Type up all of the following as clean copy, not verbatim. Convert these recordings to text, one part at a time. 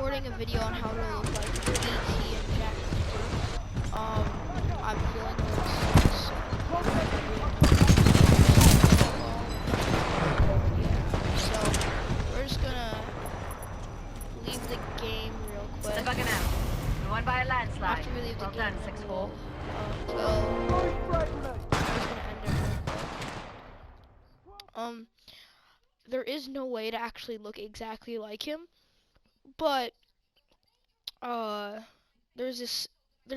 recording a video on how to look like BT and Jack Cooper. I'm feeling this. So we're just gonna leave the game real quick. They're bugging out. We won by a landslide. After we leave the Well game, done, 6-4. we'll I'm just gonna end it real quick. There is no way to actually look exactly like him, but there's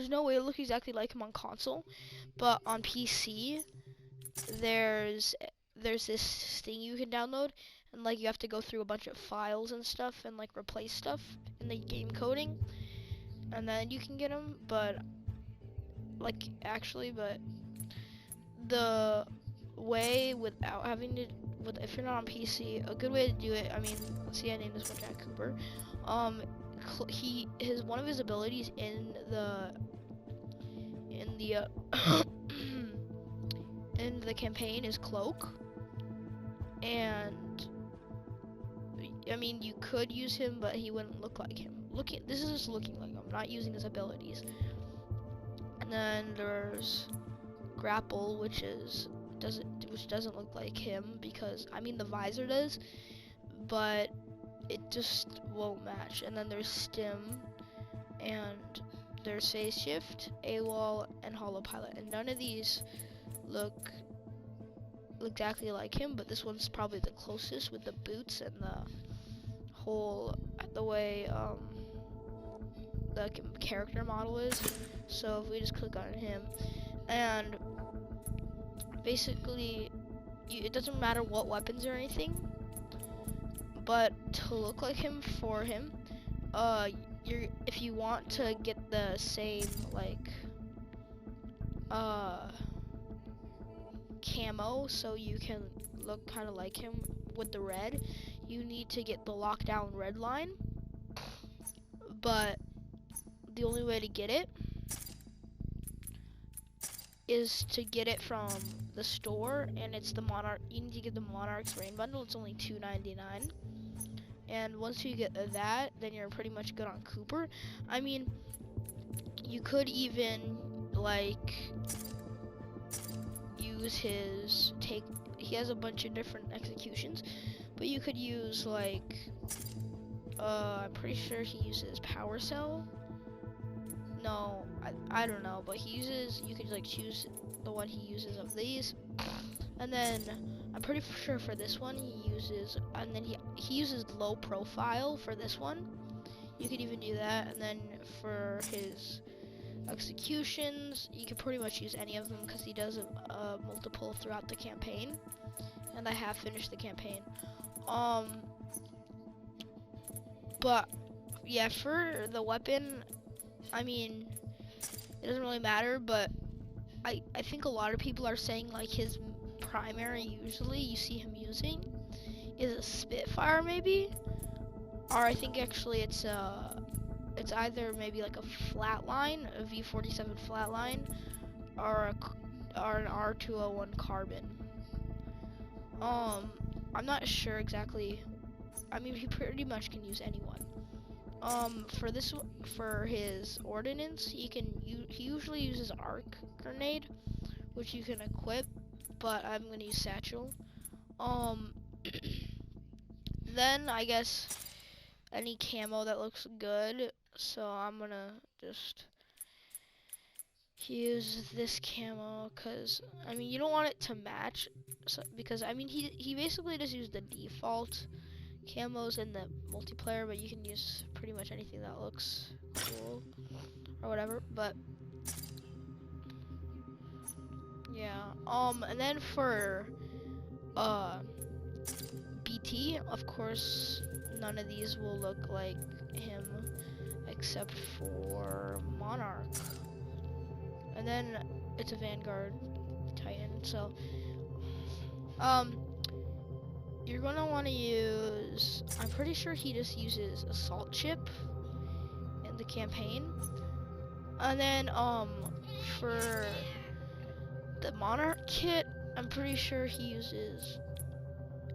no way to look exactly like him on console, but on PC there's this thing you can download, and like you have to go through a bunch of files and stuff and like replace stuff in the game coding, and then you can get him. But the way without having to if you're not on PC, a good way to do it, I mean, see, I named this one Jack Cooper. One of his abilities in the in the campaign is cloak, and I mean, you could use him, but he wouldn't look like him. This is just looking like him, not using his abilities. And then there's grapple, which doesn't look like him, because I mean the visor does, but it just won't match. And then there's stim, and there's phase shift, AWOL, and holopilot, and none of these look exactly like him, but this one's probably the closest with the boots and the way the character model is. So if we just click on him, and basically it doesn't matter what weapons or anything, but to look like him, if you want to get the same like camo, so you can look kind of like him with the red, you need to get the lockdown red line. But the only way to get it is to get it from the store, and it's the Monarch. You need to get the Monarch's Rain Bundle. It's only $2.99, and once you get that, then you're pretty much good on Cooper. I mean, you could even like use he has a bunch of different executions, but you could use like I'm pretty sure he uses Power Cell. No, I don't know, but you could like choose the one he uses of these, and then I'm pretty sure for this one he uses low profile for this one. You could even do that, and then for his executions, you can pretty much use any of them because he does multiple throughout the campaign, and I have finished the campaign. But yeah, for the weapon, I mean, it doesn't really matter, but I think a lot of people are saying like his primary, usually you see him using, is a Spitfire maybe, or I think actually it's either maybe like a flatline, a V47 flatline, or an R201 carbon. I'm not sure exactly. I mean, he pretty much can use anyone. For his ordnance, he usually uses arc grenade, which you can equip, but I'm gonna use satchel. Then I guess any camo that looks good, so I'm gonna just use this camo, because I mean you don't want it to match, because I mean he basically just used the default camos in the multiplayer, but you can use pretty much anything that looks cool or whatever. But yeah, and then for BT, of course none of these will look like him except for Monarch, and then it's a Vanguard Titan. So you're gonna want to use, I'm pretty sure he just uses assault chip in the campaign, and then for the Monarch kit, I'm pretty sure he uses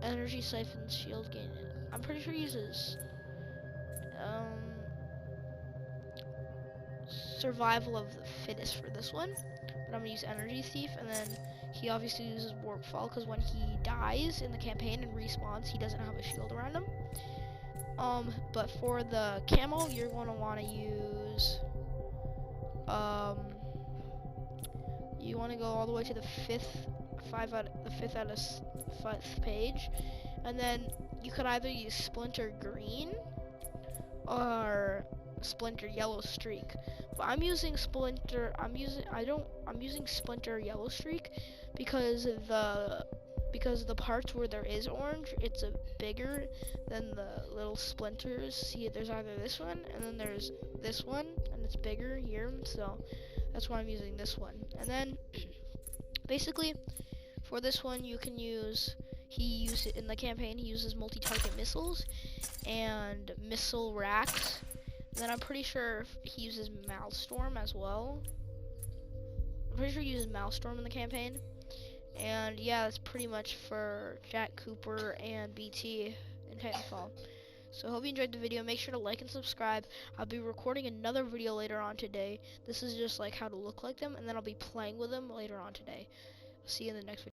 energy siphon shield gain. I'm pretty sure he uses survival of the fittest for this one, but I'm gonna use energy thief, and then he obviously uses warp fall because when he dies in the campaign and respawns, he doesn't have a shield around him. But for the camo, you're gonna want to use you want to go all the way to the fifth page, and then you could either use splinter green or splinter yellow streak. But I'm using splinter yellow streak because the parts where there is orange, it's a bigger than the little splinters. See, there's either this one and then there's this one, and it's bigger here, so that's why I'm using this one. And then basically for this one you can use, he uses in the campaign, he uses multi-target missiles and missile racks. And then I'm pretty sure he uses Maelstrom as well. I'm pretty sure he uses Maelstrom in the campaign. And yeah, that's pretty much for Jack Cooper and BT in Titanfall. So I hope you enjoyed the video. Make sure to like and subscribe. I'll be recording another video later on today. This is just like how to look like them, and then I'll be playing with them later on today. See you in the next video.